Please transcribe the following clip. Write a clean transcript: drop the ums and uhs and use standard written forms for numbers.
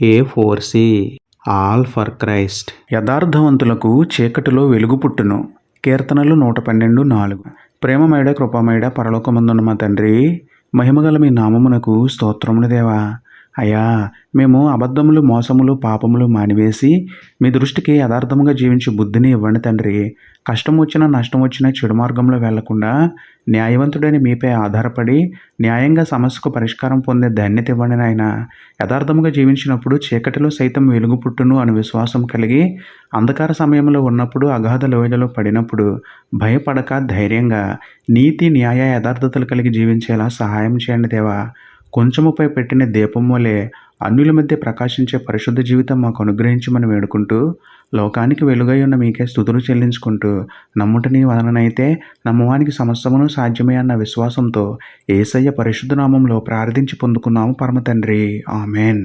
A4C all for Christ. యథార్థవంతులకు చీకటిలో వెలుగు పుట్టును. కీర్తనలు 112:4. ప్రేమమేడ కృపమేడ పరలోకమందున్న మా తండ్రి, మహిమగల మీ నామమునకు స్తోత్రములు దేవా. అయ్యా, మేము అబద్ధములు, మోసములు, పాపములు మానివేసి మీ దృష్టికి యథార్థముగా జీవించే బుద్ధిని ఇవ్వండి తండ్రి. కష్టం వచ్చినా నష్టం వచ్చినా చెడు మార్గంలో వెళ్లకుండా న్యాయవంతుడని మీపై ఆధారపడి న్యాయంగా సమస్యకు పరిష్కారం పొందే ధన్యత ఇవ్వండి నాయన. యథార్థముగా జీవించినప్పుడు చీకటిలో సైతం వెలుగు పుట్టును అని విశ్వాసం కలిగి అంధకార సమయంలో ఉన్నప్పుడు అగాధ లోయలలో పడినప్పుడు భయపడక ధైర్యంగా నీతి న్యాయ యథార్థతలు కలిగి జీవించేలా సహాయం చేయండి దేవా. కొంచెముపై పెట్టిన దీపం వలె అన్యుల మధ్య ప్రకాశించే పరిశుద్ధ జీవితం మాకు అనుగ్రహించమని వేడుకుంటూ లోకానికి వెలుగై ఉన్న మీకే స్తుతులు చెల్లించుకుంటూ నమ్ముట నీ వలననైతే నమ్మువానికి సమస్తమును సాధ్యమే అన్న విశ్వాసంతో యేసయ్య పరిశుద్ధ నామంలో ప్రార్థించి పొందుకున్నాము పరమ తండ్రి. ఆమెన్.